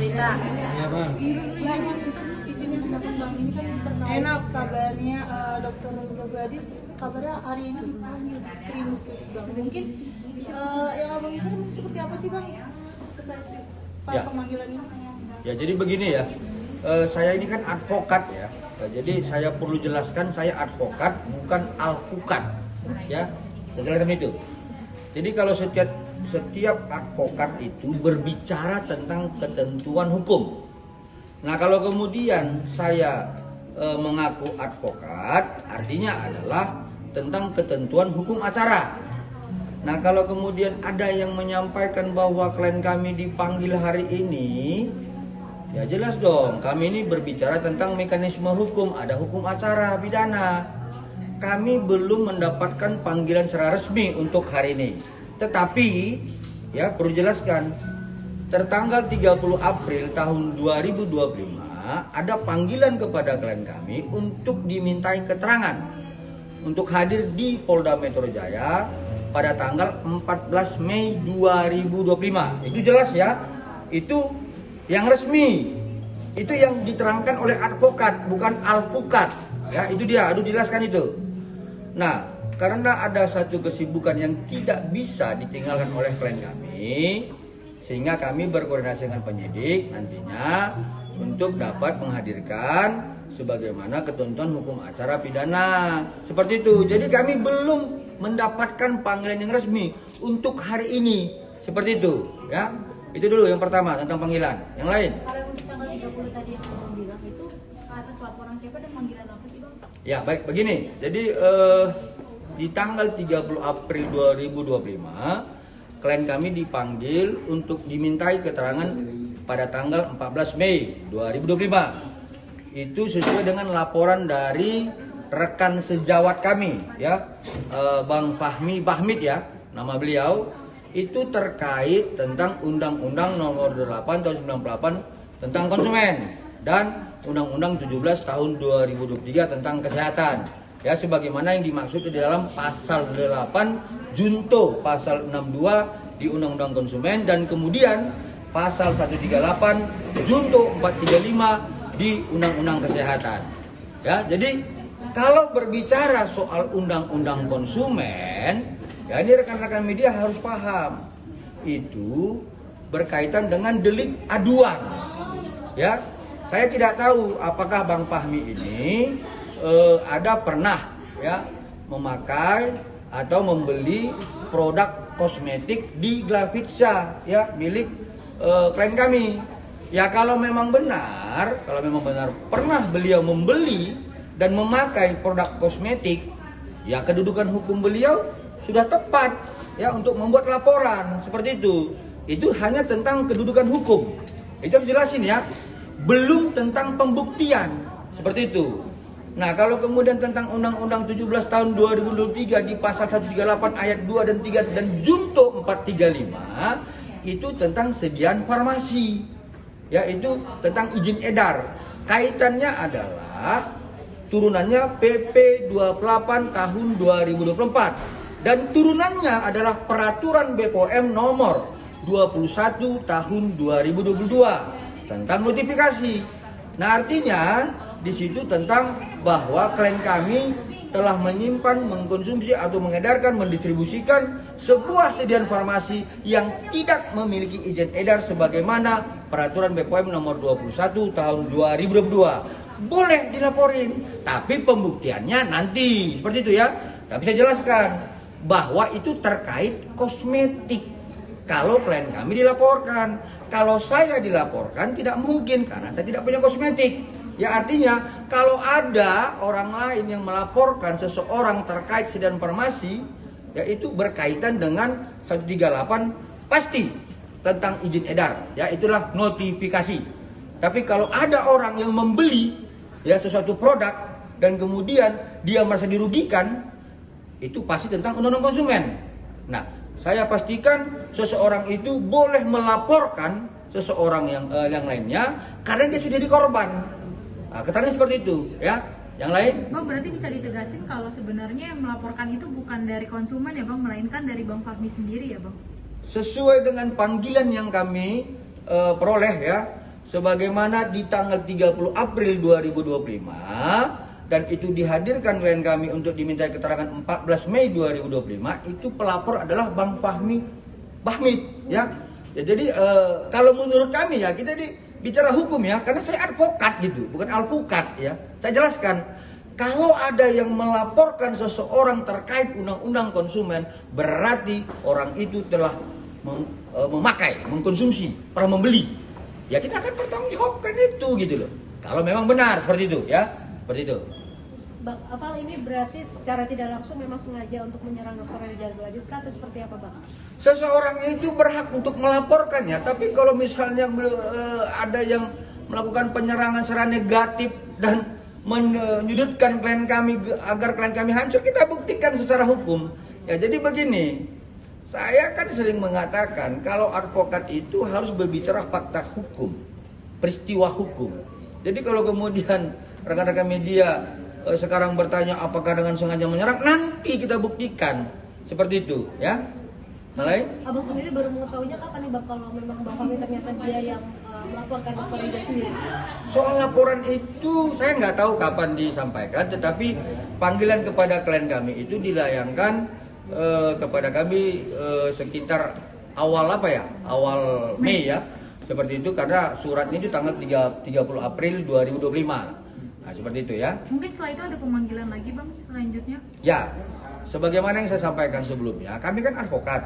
cerita. Iya bang. Bang, izin pendapat bang, ini kan terkait kabarnya Dr. Reza Gladys kabarnya hari ini dipanggil krim khusus bang. Mungkin yang abang bicara seperti apa sih bang terkait Ya. pemanggilan ini? Ya jadi begini ya, saya ini kan advokat ya. Jadi saya perlu jelaskan saya advokat bukan alpukat ya. Saya jelaskan itu. Jadi kalau setiap advokat itu berbicara tentang ketentuan hukum. Nah kalau kemudian saya mengaku advokat, artinya adalah tentang ketentuan hukum acara. Nah kalau kemudian ada yang menyampaikan bahwa klien kami dipanggil hari ini, ya jelas dong, kami ini berbicara tentang mekanisme hukum, ada hukum acara pidana. Kami belum mendapatkan panggilan secara resmi untuk hari ini. Tetapi, ya perlu jelaskan, tertanggal 30 April tahun 2025 ada panggilan kepada klien kami untuk dimintai keterangan untuk hadir di Polda Metro Jaya pada tanggal 14 Mei 2025. Itu jelas ya, itu yang resmi, itu yang diterangkan oleh advokat bukan alpukat ya, itu dia, aduh jelaskan itu. Nah karena ada satu kesibukan yang tidak bisa ditinggalkan oleh klien kami, sehingga kami berkoordinasi dengan penyidik nantinya untuk dapat menghadirkan sebagaimana ketentuan hukum acara pidana seperti itu. Jadi kami belum mendapatkan panggilan yang resmi untuk hari ini seperti itu ya. Itu dulu yang pertama tentang panggilan. Yang lain? Kalau untuk tanggal 30 tadi yang abang bilang itu atas laporan siapa dan panggilan apa sih bang? Ya baik begini. Jadi di tanggal 30 April 2025 klien kami dipanggil untuk dimintai keterangan pada tanggal 14 Mei 2025. Itu sesuai dengan laporan dari rekan sejawat kami ya, Bang Fahmi Bahmid ya nama beliau, itu terkait tentang Undang-Undang Nomor 8 Tahun 98 tentang konsumen dan Undang-Undang 17 Tahun 2023 tentang kesehatan ya, sebagaimana yang dimaksud di dalam pasal 8 junto pasal 62 di Undang-Undang Konsumen dan kemudian pasal 138 junto 435 di Undang-Undang Kesehatan ya. Jadi kalau berbicara soal undang-undang konsumen, ya ini rekan-rekan media harus paham, itu berkaitan dengan delik aduan. Ya, saya tidak tahu apakah Bang Fahmi ini ada pernah ya memakai atau membeli produk kosmetik di Glavitsa ya milik klien kami. Ya kalau memang benar pernah beliau membeli dan memakai produk kosmetik, ya kedudukan hukum beliau sudah tepat ya untuk membuat laporan seperti itu. Itu hanya tentang kedudukan hukum. Itu harus jelasin ya. Belum tentang pembuktian seperti itu. Nah, kalau kemudian tentang Undang-Undang 17 tahun 2023 di pasal 138 ayat 2 dan 3 dan junto 435 itu tentang sediaan farmasi. Ya, itu tentang izin edar. Kaitannya adalah turunannya PP 28 tahun 2024 dan turunannya adalah peraturan BPOM nomor 21 tahun 2022 tentang notifikasi. Nah, artinya di situ tentang bahwa klien kami telah menyimpan, mengkonsumsi atau mengedarkan, mendistribusikan sebuah sediaan farmasi yang tidak memiliki izin edar sebagaimana peraturan BPOM nomor 21 tahun 2022. Boleh dilaporin, tapi pembuktiannya nanti seperti itu ya. Tapi saya jelaskan bahwa itu terkait kosmetik. Kalau klien kami dilaporkan, kalau saya dilaporkan tidak mungkin karena saya tidak punya kosmetik. Ya artinya kalau ada orang lain yang melaporkan seseorang terkait sediaan farmasi, yaitu berkaitan dengan 138 pasti tentang izin edar. Ya itulah notifikasi. Tapi kalau ada orang yang membeli ya sesuatu produk dan kemudian dia merasa dirugikan, itu pasti tentang undang-undang konsumen. Nah, saya pastikan seseorang itu boleh melaporkan seseorang yang lainnya karena dia sudah jadi korban. Nah, keterangan seperti itu, ya. Yang lain? Bang, berarti bisa ditegasin kalau sebenarnya yang melaporkan itu bukan dari konsumen ya Bang, melainkan dari Bang Fahmi sendiri ya Bang? Sesuai dengan panggilan yang kami peroleh ya, sebagaimana di tanggal 30 April 2025 dan itu dihadirkan klien kami untuk dimintai keterangan 14 Mei 2025, itu pelapor adalah Bang Fahmi Bahmid ya. Ya, jadi kalau menurut kami ya, kita bicara hukum ya, karena saya advokat gitu, bukan alpukat ya. Saya jelaskan, kalau ada yang melaporkan seseorang terkait undang-undang konsumen, berarti orang itu telah memakai, mengkonsumsi, pernah membeli. Ya kita akan bertanggungjawabkan itu gitu loh. Kalau memang benar seperti itu ya, seperti itu. Bang, apa ini berarti secara tidak langsung memang sengaja untuk menyerang Dr. Reza Gladys atau seperti apa, Bang? Seseorang itu berhak untuk melaporkannya, tapi kalau misalnya ada yang melakukan penyerangan secara negatif dan menyudutkan klien kami agar klien kami hancur, kita buktikan secara hukum. Ya jadi begini, saya kan sering mengatakan kalau advokat itu harus berbicara fakta hukum, peristiwa hukum. Jadi kalau kemudian rekan-rekan media sekarang bertanya apakah dengan sengaja menyerang, nanti kita buktikan seperti itu ya. Mulai? Abang sendiri baru mengetahuinya kapan nih, Bang, kalau memang Bang Fahmi ternyata dia yang melaporkan Dr. Reza sendiri? Soal laporan itu saya nggak tahu kapan disampaikan, tetapi panggilan kepada klien kami itu dilayangkan kepada kami sekitar awal awal Mei ya, seperti itu, karena suratnya itu tanggal 30 April 2025. Nah, seperti itu ya. Mungkin setelah itu ada pemanggilan lagi Bang selanjutnya? Ya, sebagaimana yang saya sampaikan sebelumnya, kami kan advokat.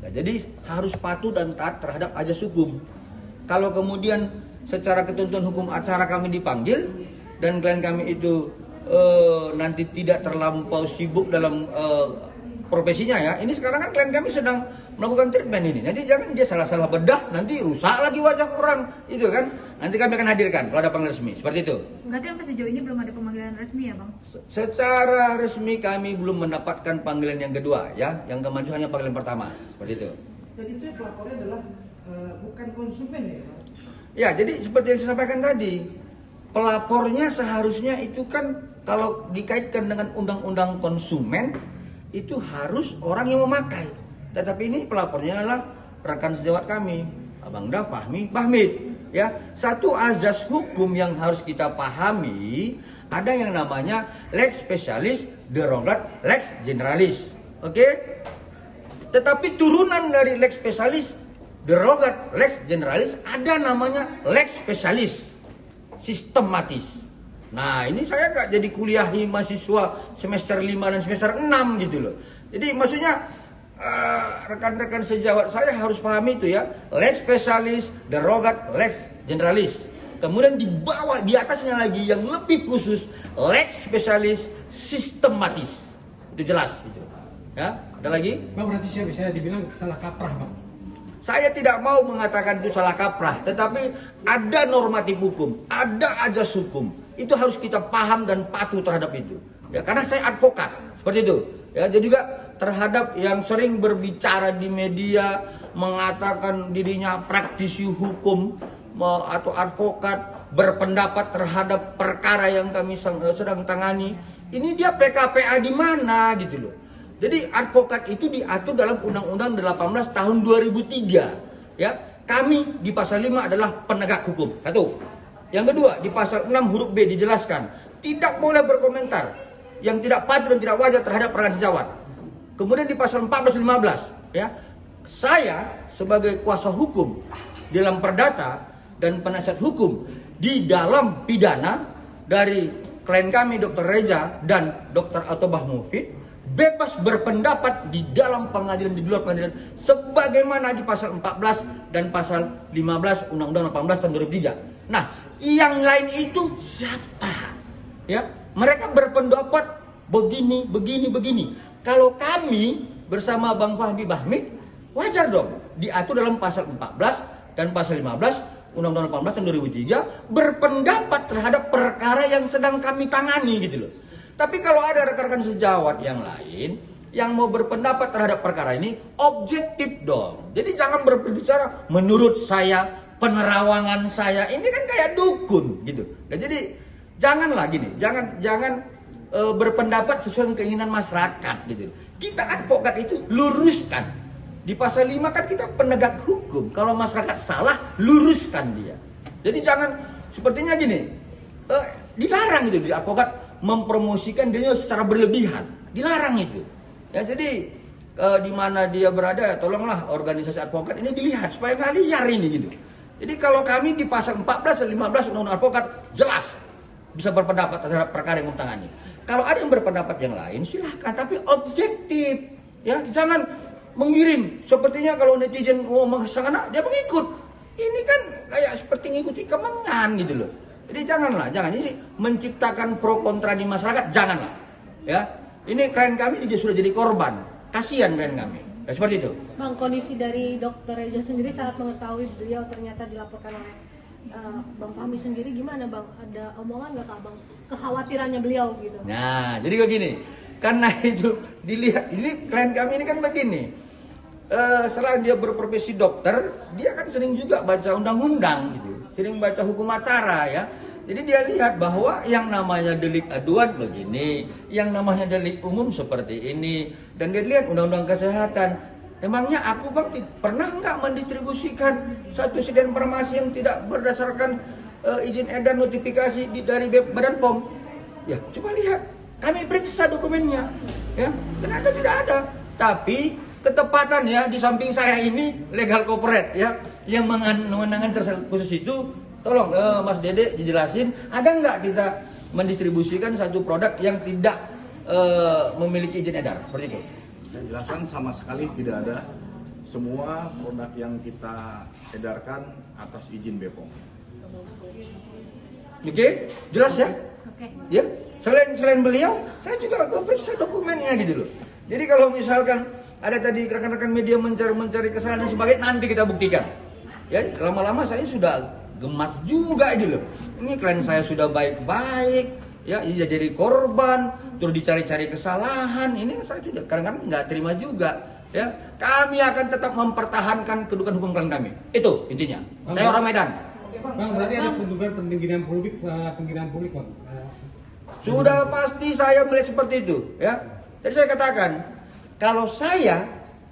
Ya, jadi harus patuh dan taat terhadap ajas hukum. Kalau kemudian secara ketentuan hukum acara kami dipanggil dan klien kami itu nanti tidak terlampau sibuk dalam profesinya ya. Ini sekarang kan klien kami sedang melakukan treatment ini. Nanti jangan dia salah-salah bedah, nanti rusak lagi wajah orang, itu kan. Nanti kami akan hadirkan kalau ada panggilan resmi, seperti itu. Berarti sampai sejauh ini belum ada pemanggilan resmi ya Bang? Secara resmi kami belum mendapatkan panggilan yang kedua ya. Yang kemarin hanya panggilan pertama, seperti itu. Dan itu pelapornya adalah bukan konsumen ya? Ya, jadi seperti yang saya sampaikan tadi, pelapornya seharusnya itu kan kalau dikaitkan dengan undang-undang konsumen itu harus orang yang memakai. Tetapi ini pelapornya adalah rekan sejawat kami, Abang Fahmi Bahmid. Ya, satu azas hukum yang harus kita pahami, ada yang namanya lex specialis, derogat, lex generalis. Oke? Tetapi turunan dari lex specialis, derogat, lex generalis, ada namanya lex specialis, sistematis. Nah, ini saya nggak jadi kuliahi mahasiswa semester 5 dan semester 6 gitu loh. Jadi maksudnya rekan-rekan sejawat saya harus pahami itu ya, lex specialis, derogat, lex generalis. Kemudian di bawah, di atasnya lagi yang lebih khusus, lex specialis sistematis. Itu jelas gitu. Ya, ada lagi? Bang, berarti saya bisa dibilang salah kaprah, Bang. Saya tidak mau mengatakan itu salah kaprah, tetapi ada normatif hukum, ada ajas hukum. Itu harus kita paham dan patuh terhadap itu. Ya, karena saya advokat, seperti itu. Ya, jadi juga terhadap yang sering berbicara di media mengatakan dirinya praktisi hukum atau advokat berpendapat terhadap perkara yang kami sedang tangani, ini dia PKPA di mana gitu loh. Jadi advokat itu diatur dalam Undang-Undang 18 tahun 2003 ya. Kami di pasal 5 adalah penegak hukum. Satu. Yang kedua, di pasal 6 huruf B dijelaskan tidak boleh berkomentar yang tidak patut dan tidak wajar terhadap rekan sejawat. Kemudian di pasal 14-15 ya, saya sebagai kuasa hukum dalam perdata dan penasihat hukum di dalam pidana dari klien kami Dr. Reza dan Dr. Atobah Mufid bebas berpendapat di dalam pengadilan, di luar pengadilan, sebagaimana di pasal 14 dan pasal 15 Undang-Undang 18 tahun 2003. Nah, yang lain itu siapa? Ya, mereka berpendapat begini, begini, begini. Kalau kami bersama Bang Fahmi Bahmid, wajar dong diatur dalam pasal 14 dan pasal 15 Undang-Undang 18 tahun 2003 berpendapat terhadap perkara yang sedang kami tangani gitu loh. Tapi kalau ada rekan-rekan sejawat yang lain yang mau berpendapat terhadap perkara ini, objektif dong. Jadi jangan berbicara menurut saya, penerawangan saya. Ini kan kayak dukun gitu. Nah, jadi janganlah gini, jangan berpendapat sesuai dengan keinginan masyarakat gitu. Kita advokat itu luruskan. Di pasal 5 kan kita penegak hukum. Kalau masyarakat salah, luruskan dia. Jadi jangan sepertinya gini, dilarang itu di advokat mempromosikan dirinya secara berlebihan, dilarang itu. Ya jadi di mana dia berada, tolonglah organisasi advokat ini dilihat supaya nggak liar ini gitu. Jadi kalau kami di pasal 14 dan 15 Undang-Undang Advokat jelas bisa berpendapat terhadap perkara yang tangani. Kalau ada yang berpendapat yang lain silahkan, tapi objektif, ya jangan mengirim. Sepertinya kalau netizen ngomong sana dia mengikut. Ini kan kayak seperti ngikuti kemenyan gitu loh. Jadi jangan ini menciptakan pro kontra di masyarakat, janganlah. Ya, ini klien kami juga sudah jadi korban, kasihan klien kami. Ya, seperti itu. Bang, kondisi dari Dokter Reza sendiri saat mengetahui beliau ternyata dilaporkan oleh Bang Fahmi sendiri gimana Bang? Ada omongan nggak Kak Bang? Kekhawatirannya beliau gitu. Nah, jadi begini. Karena itu dilihat, ini klien kami ini kan begini. Selain dia berprofesi dokter, dia kan sering juga baca undang-undang gitu. Sering baca hukum acara ya. Jadi dia lihat bahwa yang namanya delik aduan begini, yang namanya delik umum seperti ini, dan dia lihat undang-undang kesehatan. Emangnya aku Bang pernah nggak mendistribusikan satu isi informasi yang tidak berdasarkan izin edar notifikasi dari Badan POM? Ya, coba lihat. Kami periksa dokumennya. Ya, ternyata tidak ada. Tapi ketepatan ya di samping saya ini legal corporate ya yang menangani tersangka khusus itu. Tolong Mas Dede dijelasin, ada nggak kita mendistribusikan satu produk yang tidak memiliki izin edar seperti itu? Saya jelaskan sama sekali tidak ada. Semua produk yang kita edarkan atas izin BPOM. Oke, jelas ya? Oke. Ya, selain beliau, saya juga periksa dokumennya gitu loh. Jadi kalau misalkan ada tadi rekan-rekan media mencari kesalahan dan sebagainya, nanti kita buktikan. Ya, lama-lama saya sudah gemas juga ini loh. Ini klien saya sudah baik-baik, ya ini jadi korban, terus dicari-cari kesalahan. Ini saya sudah kadang-kadang nggak terima juga. Ya, kami akan tetap mempertahankan kedudukan hukum klien kami. Itu intinya. Saya orang Medan. Bang, berarti ada penghinaan publik, Bang. Sudah pasti saya melihat seperti itu, ya. Jadi saya katakan, kalau saya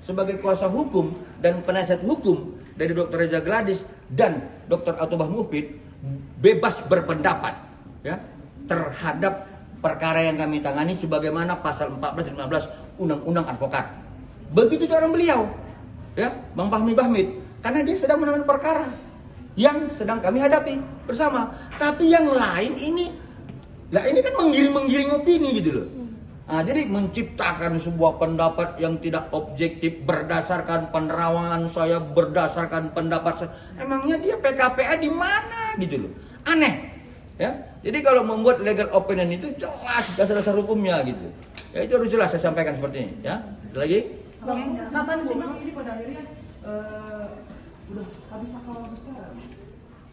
sebagai kuasa hukum dan penasihat hukum dari Dr. Reza Gladys dan Dr. Atubah Mufid bebas berpendapat ya terhadap perkara yang kami tangani sebagaimana pasal 14 dan 15 Undang-Undang Advokat. Begitu cara beliau ya, Bang Fahmi Bahmid, karena dia sedang menangani perkara yang sedang kami hadapi bersama. Tapi yang lain ini kan menggiring opini gitu loh. Nah, jadi menciptakan sebuah pendapat yang tidak objektif berdasarkan penerawangan saya, berdasarkan pendapat saya. Emangnya dia PKPA di mana gitu loh. Aneh. Ya. Jadi kalau membuat legal opinion itu jelas dasar-dasar hukumnya gitu. Ya itu harus jelas saya sampaikan seperti ini, ya. Ada lagi? Bang, kapan sih Bang? Ini pada akhirnya udah habis akal secara.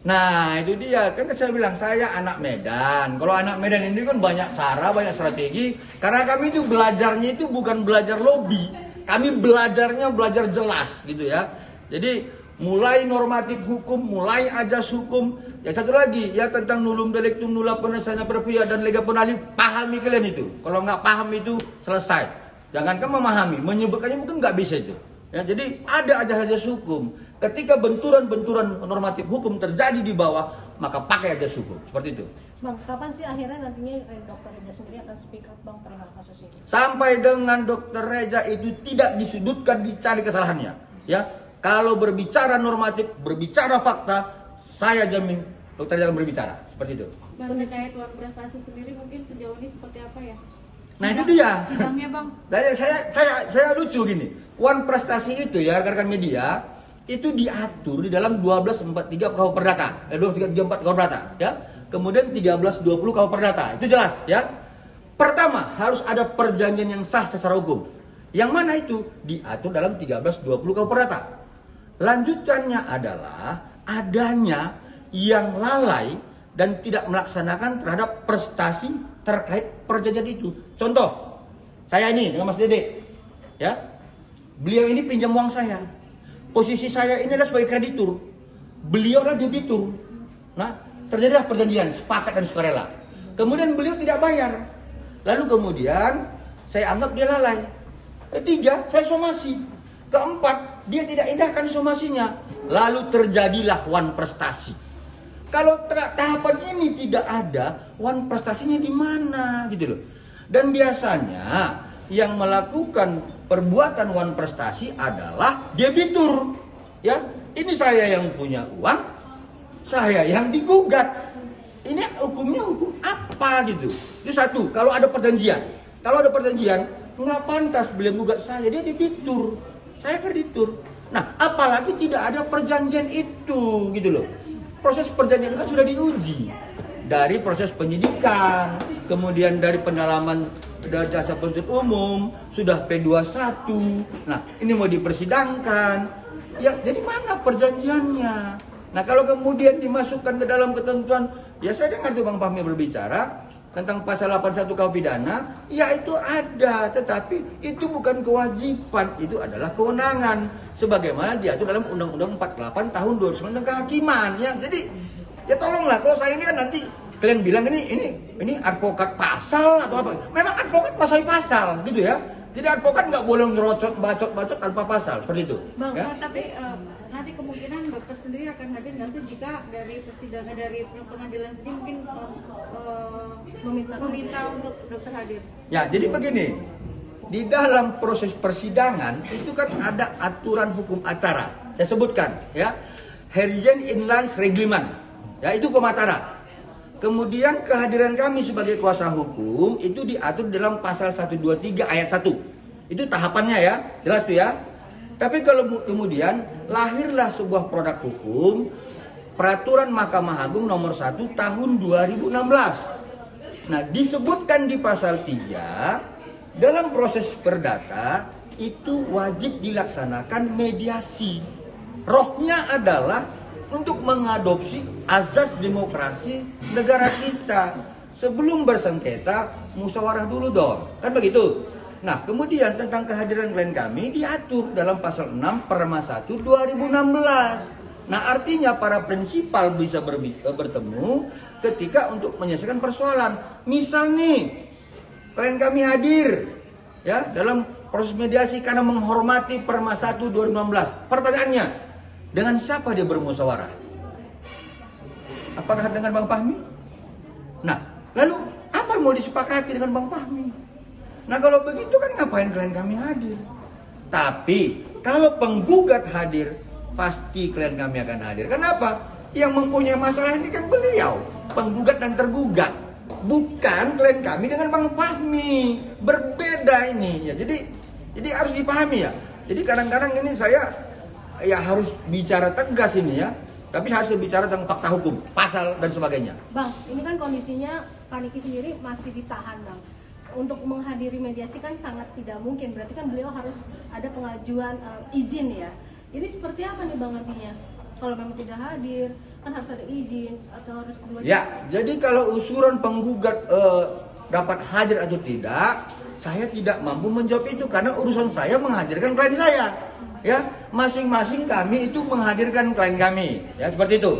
Nah itu dia, kan saya bilang saya anak Medan. Kalau anak Medan ini kan banyak cara, banyak strategi. Karena kami itu belajarnya itu bukan belajar lobby, kami belajar jelas gitu ya. Jadi mulai normatif hukum, mulai ajas hukum. Ya satu lagi ya tentang nulum delictum nulla possessia pervia dan lega penalih, pahami kalian itu. Kalau nggak paham itu selesai. Jangankan memahami, menyebutkannya mungkin nggak bisa itu. Ya, jadi ada ajas hukum. Ketika benturan-benturan normatif hukum terjadi di bawah, maka pakai ajas hukum. Seperti itu. Bang, kapan sih akhirnya nantinya Dokter Reza sendiri akan speak up Bang perihal kasus ini? Sampai dengan Dokter Reza itu tidak disudutkan, dicari kesalahannya. Ya, kalau berbicara normatif, berbicara fakta, saya jamin Dokter Reza akan berbicara. Seperti itu. Bang, terkait uang prestasi sendiri mungkin sejauh ini seperti apa ya? Nah itu dia. Sidangnya Bang. Saya lucu gini. Uang prestasi itu ya rekan-rekan media itu diatur di dalam 1243 KUH Perdata, 1234 KUH Perdata, ya. Kemudian 1320 KUH Perdata. Itu jelas, ya. Pertama, harus ada perjanjian yang sah secara hukum. Yang mana itu diatur dalam 1320 KUH Perdata. Lanjutannya adalah adanya yang lalai dan tidak melaksanakan terhadap prestasi terkait perjanjian itu. Contoh, saya ini dengan Mas Dede, ya. Beliau ini pinjam uang saya. Posisi saya ini adalah sebagai kreditur. Beliau adalah debitur. Nah, terjadilah perjanjian sepakat dan sukarela. Kemudian beliau tidak bayar. Lalu kemudian saya anggap dia lalai. Ketiga, saya somasi. Keempat, dia tidak indahkan somasinya. Lalu terjadilah wan prestasi. Kalau tahapan ini tidak ada, wan prestasinya di mana gitu loh. Dan biasanya yang melakukan perbuatan wan prestasi adalah debitur. Ya, ini saya yang punya uang, saya yang digugat. Ini hukumnya hukum apa gitu? Itu satu. Kalau ada perjanjian, nggak pantas beliau gugat saya, dia debitur, saya kreditur. Nah, apalagi tidak ada perjanjian itu gitu loh. Proses perjanjian kan sudah diuji dari proses penyidikan, kemudian dari pendalaman dari jasa penuntut umum, sudah P21. Nah, ini mau dipersidangkan. Ya, jadi mana perjanjiannya? Nah, kalau kemudian dimasukkan ke dalam ketentuan, ya saya dengar tuh Bang Fahmi berbicara tentang pasal 81 KUH pidana, ya itu ada, tetapi itu bukan kewajiban, itu adalah kewenangan sebagaimana diatur dalam Undang-Undang 48 tahun 2009 tentang kehakiman ya. Jadi ya tolonglah, kalau saya ini kan nanti kalian bilang ini advokat pasal atau apa. Memang advokat pasal gitu ya. Jadi advokat nggak boleh ngerocot bacot tanpa pasal seperti itu. Bang, Ya? tapi nanti kemungkinan dokter sendiri akan hadir nggak sih jika dari persidangan dari pengadilan sendiri mungkin meminta untuk dokter hadir? Ya, jadi begini. Di dalam proses persidangan itu kan ada aturan hukum acara. Saya sebutkan ya. Herjen Inlands Reglement. Ya, itu hukum acara. Kemudian kehadiran kami sebagai kuasa hukum itu diatur dalam pasal 123 ayat 1. Itu tahapannya ya, jelas tuh ya. Tapi kalau kemudian lahirlah sebuah produk hukum, Peraturan Mahkamah Agung nomor 1 tahun 2016. Nah, disebutkan di pasal 3, dalam proses perdata itu wajib dilaksanakan mediasi. Rohnya adalah untuk mengadopsi azas demokrasi negara kita. Sebelum bersengketa, musyawarah dulu dong. Kan begitu? Nah, kemudian tentang kehadiran klien kami diatur dalam pasal 6 Perma 1 2016. Nah, artinya para prinsipal bisa bertemu ketika untuk menyelesaikan persoalan. Misal nih, klien kami hadir ya dalam proses mediasi karena menghormati Perma 1 2016. Pertanyaannya, dengan siapa dia bermusyawarah? Apakah dengan Bang Fahmi? Nah, lalu apa yang mau disepakati dengan Bang Fahmi? Nah, kalau begitu kan ngapain klien kami hadir? Tapi kalau penggugat hadir, pasti klien kami akan hadir. Kenapa? Yang mempunyai masalah ini kan beliau, penggugat dan tergugat. Bukan klien kami dengan Bang Fahmi. Berbeda ini ya. Jadi harus dipahami ya. Jadi kadang-kadang ini saya ya harus bicara tegas ini ya, tapi harus bicara tentang fakta hukum, pasal dan sebagainya. Bang, ini kan kondisinya Kaniki sendiri masih ditahan, Bang. Untuk menghadiri mediasi kan sangat tidak mungkin, berarti kan beliau harus ada pengajuan izin ya. Ini seperti apa nih Bang nantinya? Kalau memang tidak hadir, kan harus ada izin atau harus dua. Ya, jadi kalau usulan penggugat dapat hadir atau tidak, saya tidak mampu menjawab itu karena urusan saya menghadirkan klien saya. Ya, masing-masing kami itu menghadirkan klien kami, ya seperti itu.